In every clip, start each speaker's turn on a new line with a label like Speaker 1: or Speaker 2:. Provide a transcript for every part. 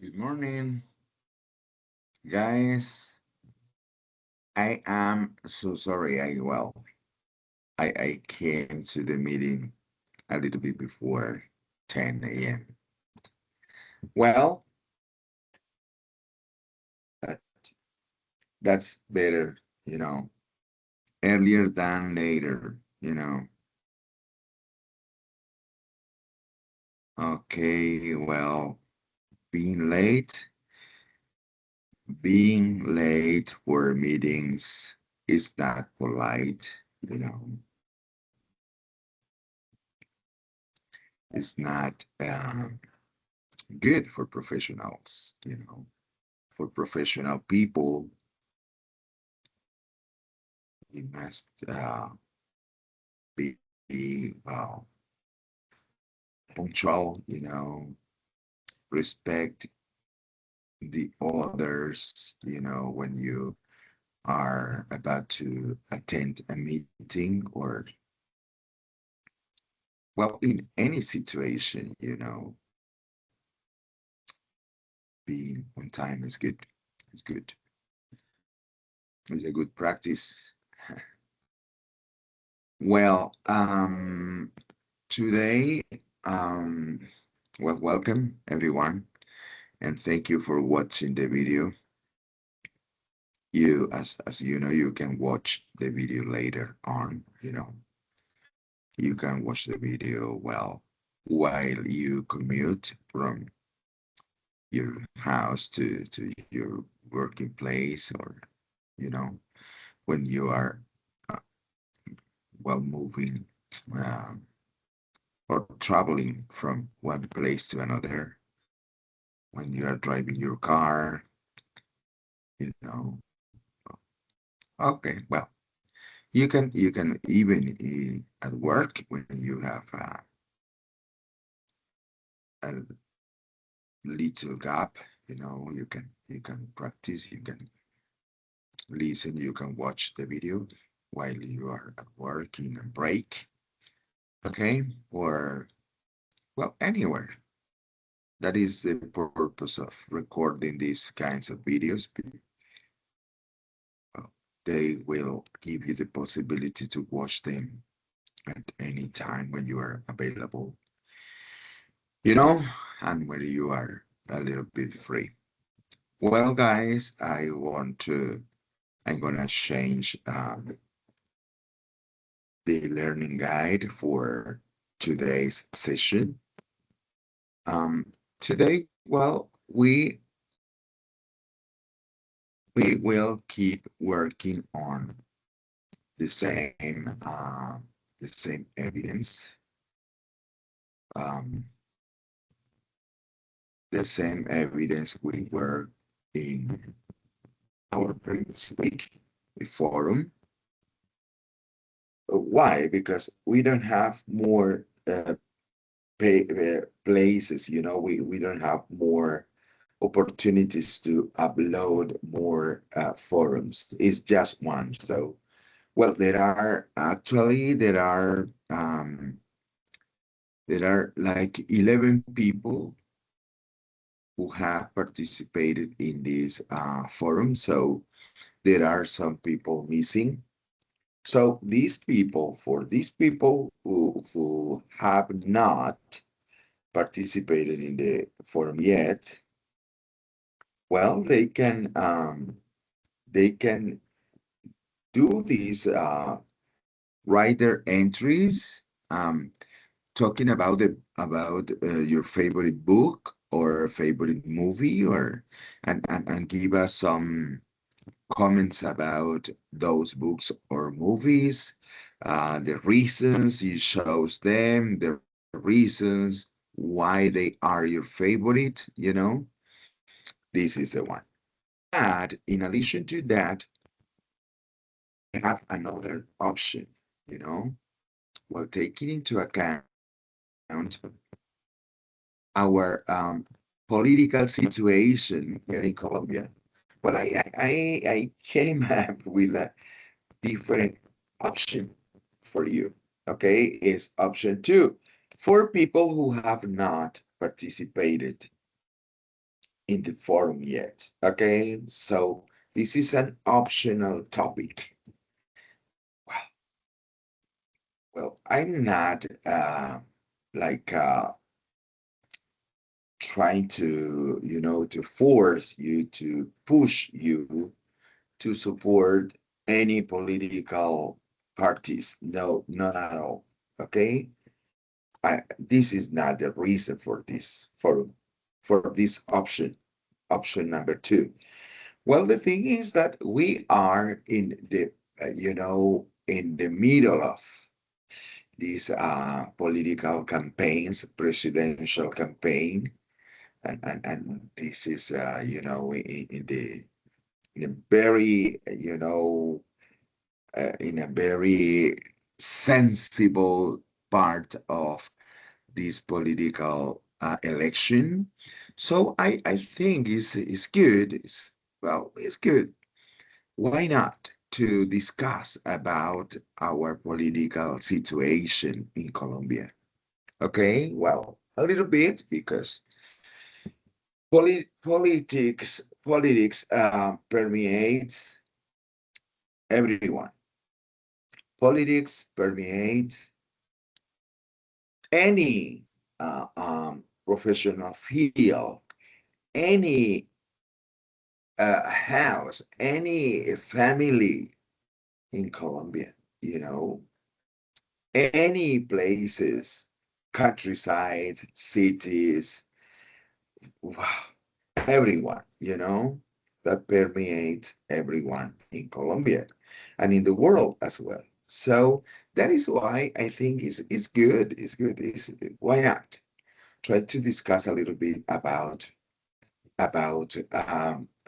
Speaker 1: Good morning, guys. I am so sorry. I came to the meeting a little bit before 10 a.m. Well, that that's better, earlier than later. Okay, well, being late, being late for meetings is not polite. It's not good for professionals. For professional people, you must be punctual, respect the others, when you are about to attend a meeting or, well, in any situation, being on time is good. It's good. It's a good practice. Well, today, um, well, welcome everyone, and thank you for watching the video. As you know, you can watch the video later on. You can watch the video while you commute from your house to your working place, or you know when you are uh, moving, uh, or traveling from one place to another, when you are driving your car. Okay, well, you can even at work, when you have a little gap, you can practice, you can listen, you can watch the video while you are at work in a break, okay? Or, well, anywhere. That is the purpose of recording these kinds of videos. Well, they will give you the possibility to watch them at any time when you are available, you know, and when you are a little bit free. Well, guys, I'm gonna change the learning guide for today's session. Today, well, we will keep working on the same uh, the same evidence, um, the same evidence we were in our previous week, the forum. Why? Because we don't have more places. We don't have more opportunities to upload more forums. It's just one. So, well, there are like 11 people who have participated in this forum. So there are some people missing. So for these people who have not participated in the forum yet, well, they can do these writer entries, talking about your favorite book or favorite movie, and give us some comments about those books or movies, the reasons you chose them, the reasons why they are your favorite. This is the one. And in addition to that, we have another option, while taking into account our political situation here in Colombia. Well, I came up with a different option for you. Okay, is option two for people who have not participated in the forum yet. Okay, so this is an optional topic. Well, I'm not like trying to, to force you to push you to support any political parties. No, not at all. Okay, this is not the reason for this for this option. Option number two. Well, the thing is that we are in the in the middle of these political campaigns, presidential campaign, and this is in a very in a very sensible part of this political election. So I think it's good. It's good. Why not to discuss about our political situation in Colombia? Okay, well, a little bit because politics permeates everyone. Politics permeates any professional field, any house, any family in Colombia, you know, any places, countryside, cities, wow, everyone, that permeates everyone in Colombia and in the world as well. So that is why I think it's good. It's good. Why not try to discuss a little bit about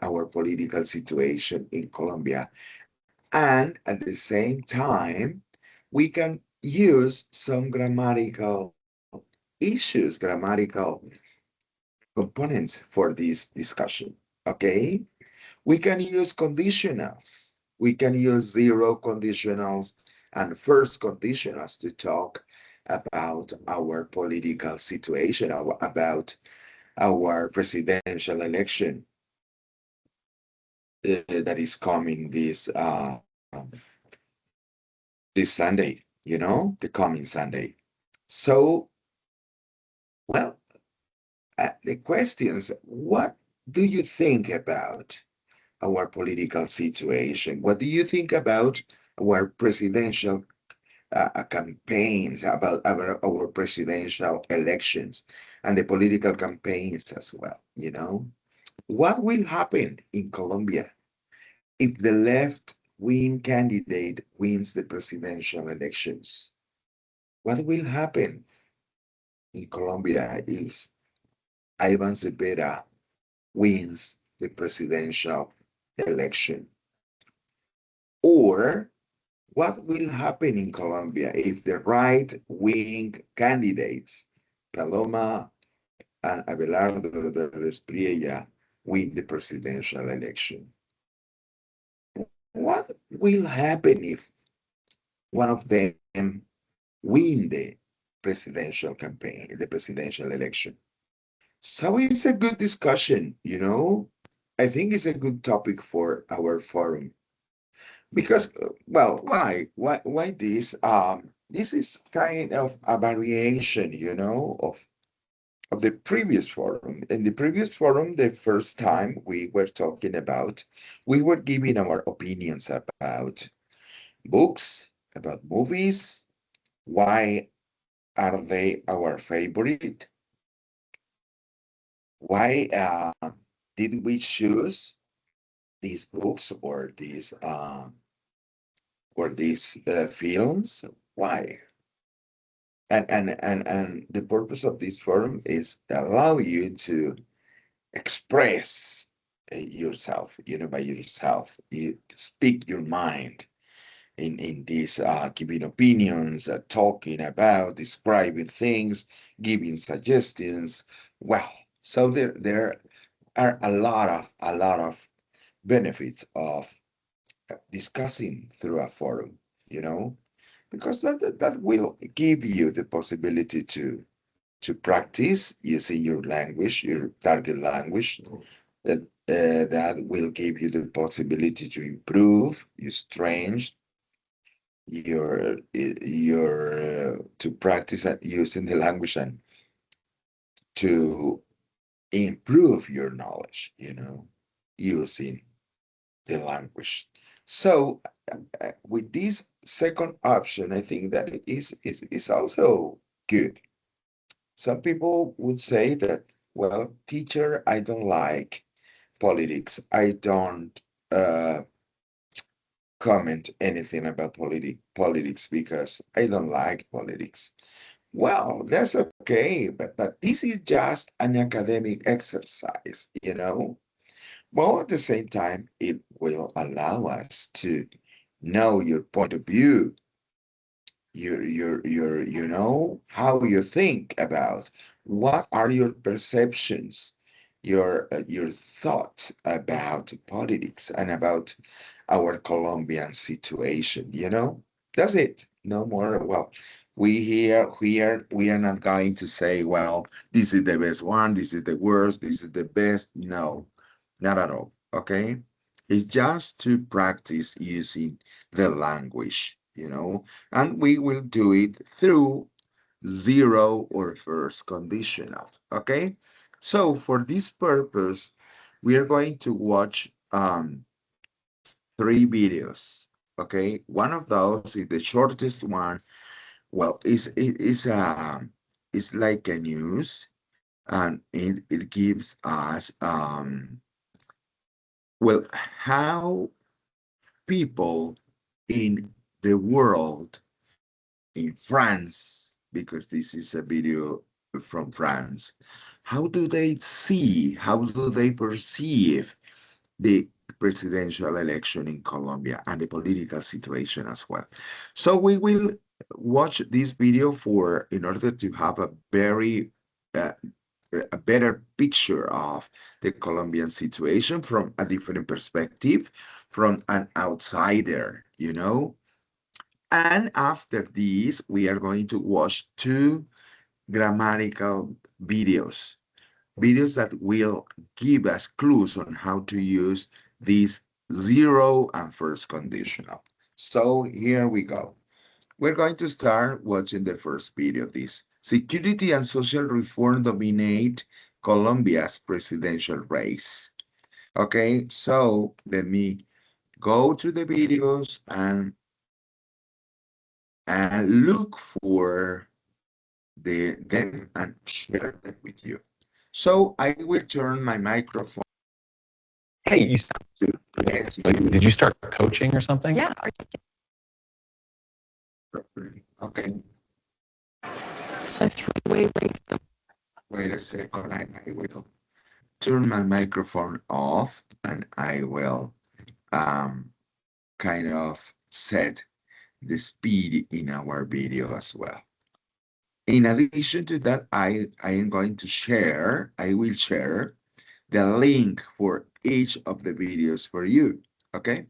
Speaker 1: our political situation in Colombia, and at the same time, we can use some grammatical issues, grammatical components for this discussion. Okay? We can use conditionals. We can use zero conditionals and first conditionals to talk about our political situation, about our presidential election that is coming this Sunday, the coming Sunday. So, well, the questions, what do you think about our political situation? What do you think about our presidential campaigns, about our presidential elections and the political campaigns as well? What will happen in Colombia if the left-wing candidate wins the presidential elections? What will happen in Colombia if Ivan Cepeda wins the presidential election? Or what will happen in Colombia if the right-wing candidates, Paloma and Abelardo de Espriella, win the presidential election? What will happen if one of them win the presidential campaign, the presidential election? So it's a good discussion. I think it's a good topic for our forum because, well, why this? This is kind of a variation, of the previous forum. In the previous forum, the first time we were giving our opinions about books, about movies, why are they our favorite? Why did we choose these books or these films? Why? And the purpose of this forum is to allow you to express yourself, by yourself. You speak your mind in this giving opinions, talking about, describing things, giving suggestions. Well, so there are a lot of benefits of discussing through a forum, because that will give you the possibility to practice using your language, your target language, that will give you the possibility to improve your strength, to practice using the language and to improve your knowledge, using the language. So with this second option, I think that it is also good. Some people would say that, well, teacher, I don't like politics. I don't comment anything about politics because I don't like politics. Well, that's okay, but this is just an academic exercise. Well, at the same time, it will allow us to know your point of view, how you think about what are your perceptions, your thoughts about politics and about our Colombian situation. That's it. No more. Well, we are not going to say, well, this is the best one, this is the worst, this is the best. No, not at all. Okay. It's just to practice using the language, and we will do it through zero or first conditional. Okay. So for this purpose, we are going to watch three videos. Okay, one of those is the shortest one. Well, it's like a news, and it gives us well, how people in the world, in France, because this is a video from France, how do they see, how do they perceive the presidential election in Colombia and the political situation as well. So we will watch this video in order to have uh, a better picture of the Colombian situation from a different perspective, from an outsider. And after this, we are going to watch two grammatical videos that will give us clues on how to use this zero and first conditional. So here we go. We're going to start watching the first video of this. Security and social reform dominate Colombia's presidential race. Okay, so let me go to the videos and look for them and share them with you. So I will turn my microphone.
Speaker 2: Hey, you sound like, did you start coaching or something?
Speaker 3: Yeah.
Speaker 1: Okay,
Speaker 3: A three-way race.
Speaker 1: wait a second. I will turn my microphone off and I will um, kind of set the speed in our video as well. In addition to that, I will share the link for each of the videos for you, okay?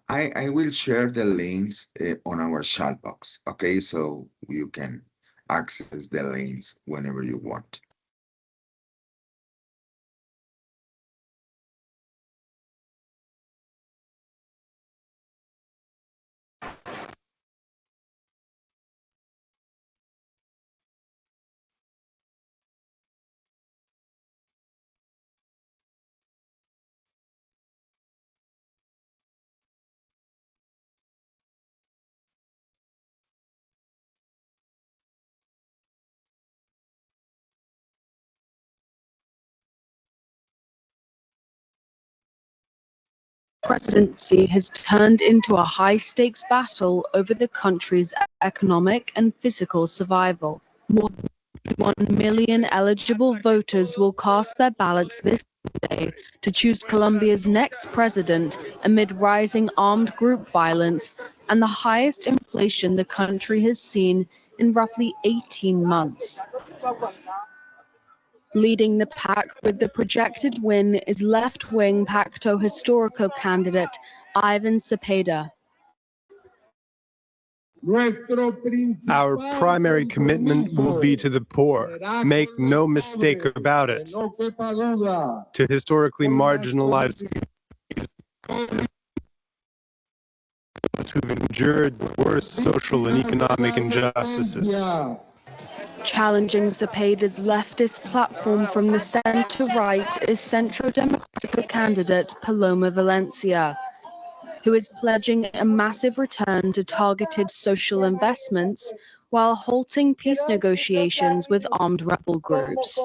Speaker 1: I will share the links on our chat box, okay? So you can access the links whenever you want.
Speaker 3: Presidency has turned into a high-stakes battle over the country's economic and physical survival. More 1 million eligible voters will cast their ballots this Sunday to choose Colombia's next president amid rising armed group violence and the highest inflation the country has seen in roughly 18 months. Leading the pack with the projected win is left-wing Pacto Histórico candidate Ivan Cepeda.
Speaker 4: Our primary commitment will be to the poor. Make no mistake about it. To historically marginalized those who've endured the worst social and economic injustices.
Speaker 3: Challenging Cepeda's leftist platform from the centre-right is Centro Democrático candidate Paloma Valencia, who is pledging a massive return to targeted social investments while halting peace negotiations with armed rebel groups.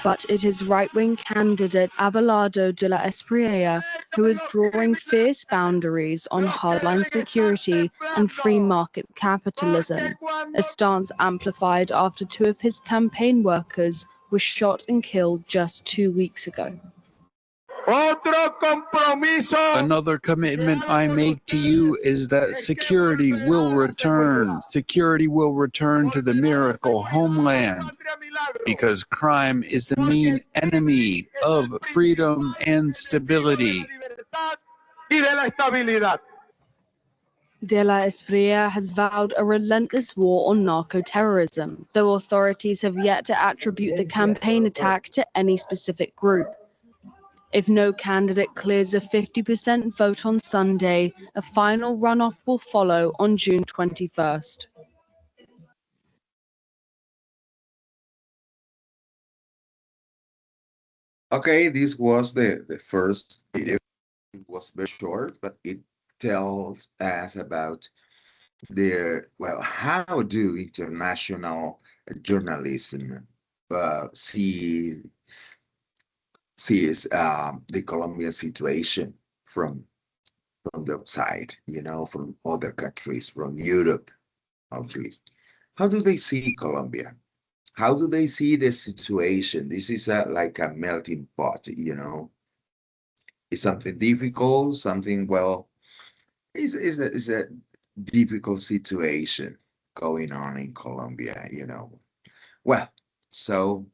Speaker 3: But it is right-wing candidate Abelardo de la Espriella who is drawing fierce boundaries on hardline security and free market capitalism, a stance amplified after 2 of his campaign workers were shot and killed just 2 weeks ago.
Speaker 5: Another commitment I make to you is that security will return. Security will return to the miracle homeland because crime is the main enemy of freedom and stability.
Speaker 3: De la Espriella has vowed a relentless war on narco-terrorism, though authorities have yet to attribute the campaign attack to any specific group. If no candidate clears a 50% vote on Sunday, a final runoff will follow on June 21st.
Speaker 1: Okay, this was the first video. It was very short, but it tells us about how do international journalism sees the Colombian situation from the outside, from other countries, from Europe, obviously. How do they see Colombia? How do they see the situation? This is like a melting pot, It's something difficult, something, it's a difficult situation going on in Colombia, Well, so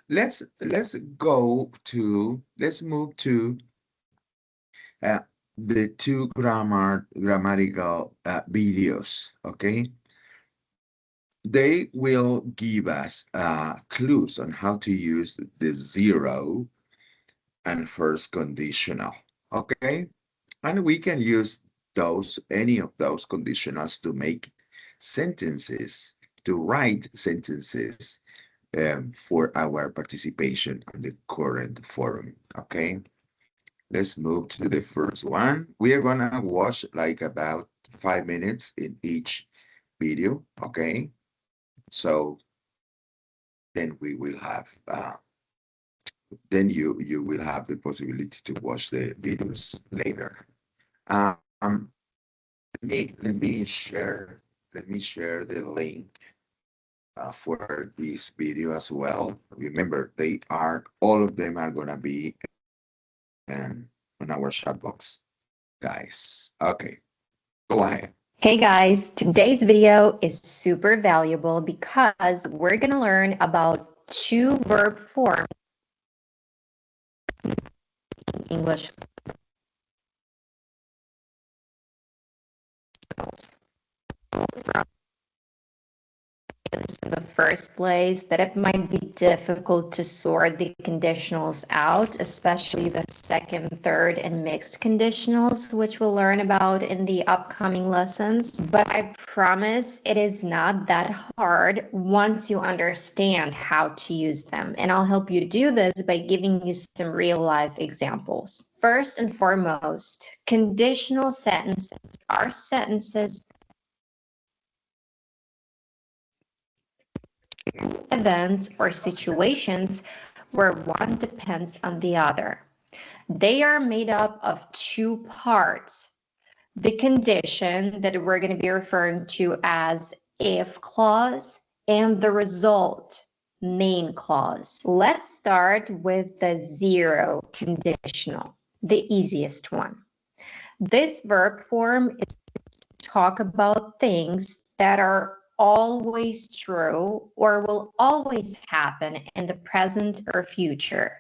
Speaker 1: let's move to the two grammatical videos, okay? They will give us clues on how to use the zero and first conditional, okay? And we can use any of those conditionals to make sentences, to write sentences for our participation on the current forum, okay? Let's move to the first one. We are gonna watch like about 5 minutes in each video, okay? So then we will have, then you will have the possibility to watch the videos later. Let me share the link for this video as well. Remember, all of them are gonna be on our chat box, guys. Okay, go ahead.
Speaker 6: Hey guys, today's video is super valuable because we're going to learn about 2 verb forms in English. In the first place, that it might be difficult to sort the conditionals out, especially the second, third, and mixed conditionals, which we'll learn about in the upcoming lessons. But I promise it is not that hard once you understand how to use them. And I'll help you do this by giving you some real-life examples. First and foremost, conditional sentences are sentences events or situations where one depends on the other. They are made up of 2 parts. The condition that we're going to be referring to as if clause, and the result, main clause. Let's start with the zero conditional, the easiest one. This verb form is to talk about things that are always true or will always happen in the present or future.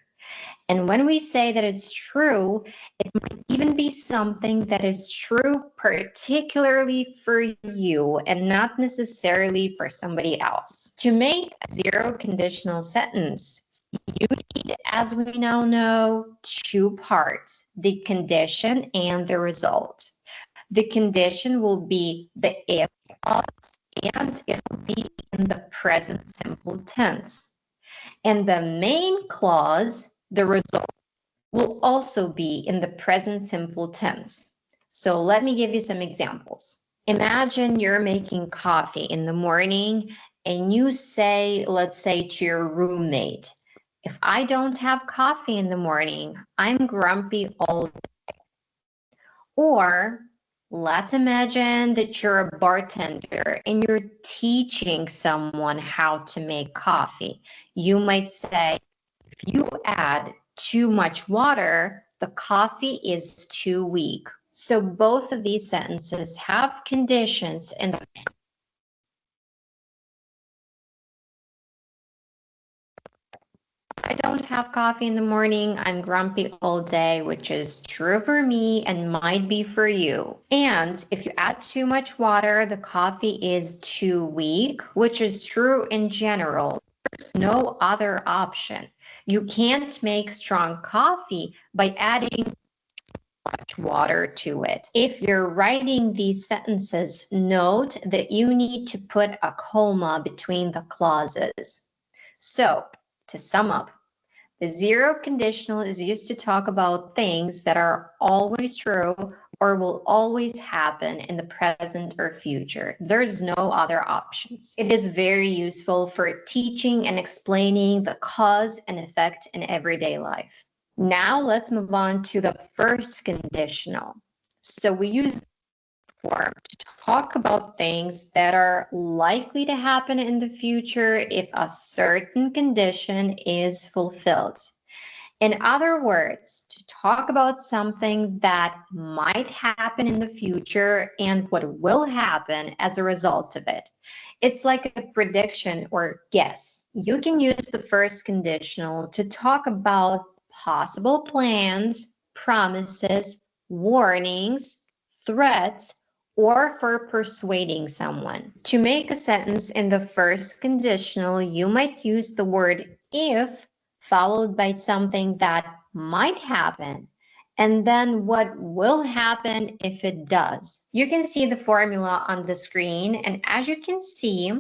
Speaker 6: And when we say that it's true, it might even be something that is true particularly for you and not necessarily for somebody else. To make a zero conditional sentence, you need, as we now know, two parts, the condition and the result. The condition will be the if clause, and it will be in the present simple tense. And the main clause, the result, will also be in the present simple tense. So let me give you some examples. Imagine you're making coffee in the morning and you say, let's say to your roommate, if I don't have coffee in the morning, I'm grumpy all day. Or let's imagine that you're a bartender and you're teaching someone how to make coffee. You might say, if you add too much water, the coffee is too weak. So both of these sentences have conditions in the I don't have coffee in the morning, I'm grumpy all day, which is true for me and might be for you. And if you add too much water, the coffee is too weak, which is true in general. There's no other option. You can't make strong coffee by adding much water to it. If you're writing these sentences, note that you need to put a comma between the clauses. So, to sum up, the zero conditional is used to talk about things that are always true or will always happen in the present or future. There's no other options. It is very useful for teaching and explaining the cause and effect in everyday life. Now let's move on to the first conditional. So we use form to talk about things that are likely to happen in the future if a certain condition is fulfilled. In other words, to talk about something that might happen in the future and what will happen as a result of it. It's like a prediction or guess. You can use the first conditional to talk about possible plans, promises, warnings, threats, or for persuading someone. To make a sentence in the first conditional, you might use the word if followed by something that might happen, and then what will happen if it does. You can see the formula on the screen, and as you can see,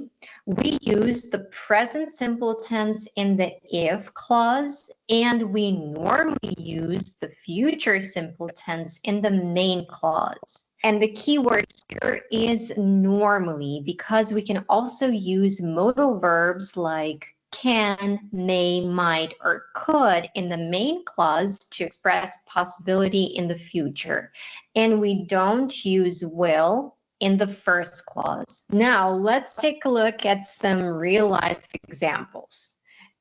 Speaker 6: we use the present simple tense in the if clause, and we normally use the future simple tense in the main clause. And the key word here is normally, because we can also use modal verbs like can, may, might, or could in the main clause to express possibility in the future. And we don't use will in the first clause. Now, let's take a look at some real life examples.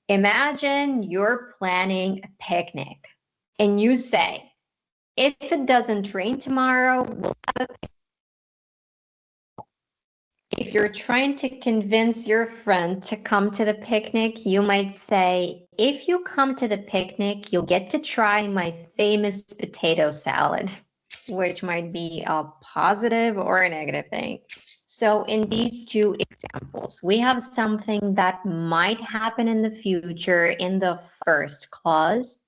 Speaker 6: Imagine you're planning a picnic and you say, if it doesn't rain tomorrow, we'll have a picnic. If you're trying to convince your friend to come to the picnic, you might say, if you come to the picnic, you'll get to try my famous potato salad, which might be a positive or a negative thing. So in these two examples, we have something that might happen in the future in the first clause,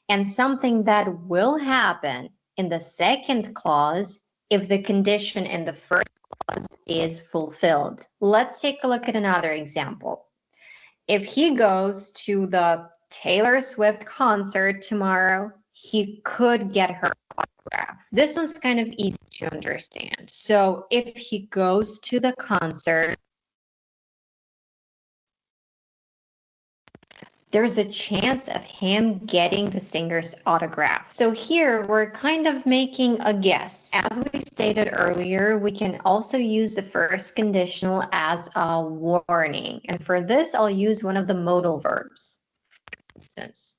Speaker 6: and something that will happen in the second clause if the condition in the first clause is fulfilled. Let's take a look at another example. If he goes to the Taylor Swift concert tomorrow, he could get her autograph. This one's kind of easy to understand. So if he goes to the concert, there's a chance of him getting the singer's autograph. So here we're kind of making a guess. As we stated earlier, we can also use the first conditional as a warning. And for this, I'll use one of the modal verbs. For instance,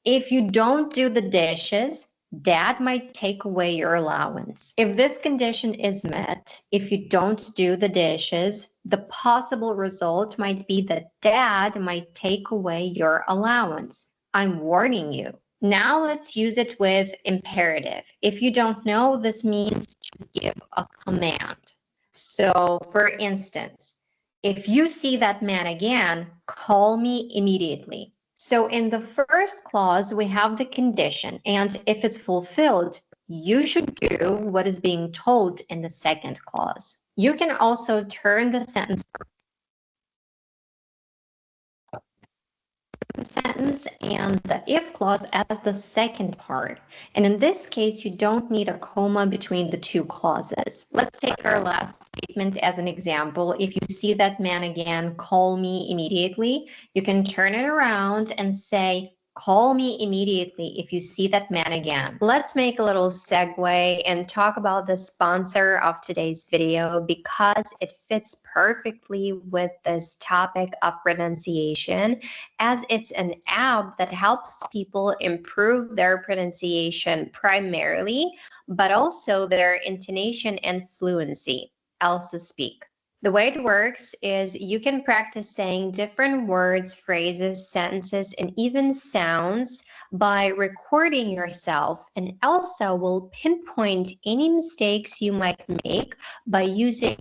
Speaker 6: if you don't do the dishes, Dad might take away your allowance. If this condition is met, if you don't do the dishes, the possible result might be that Dad might take away your allowance. I'm warning you. Now let's use it with imperative. If you don't know, this means to give a command. So, for instance, if you see that man again, call me immediately. So in the first clause, we have the condition, and if it's fulfilled, you should do what is being told in the second clause. You can also turn the sentence and the if clause as the second part. And in this case, you don't need a comma between the two clauses. Let's take our last statement as an example. If you see that man again, call me immediately. You can turn it around and say, call me immediately if you see that man again. Let's make a little segue and talk about the sponsor of today's video because it fits perfectly with this topic of pronunciation, as it's an app that helps people improve their pronunciation primarily, but also their intonation and fluency. ADSO Speak. The way it works is you can practice saying different words, phrases, sentences, and even sounds by recording yourself, and ADSO will pinpoint any mistakes you might make by using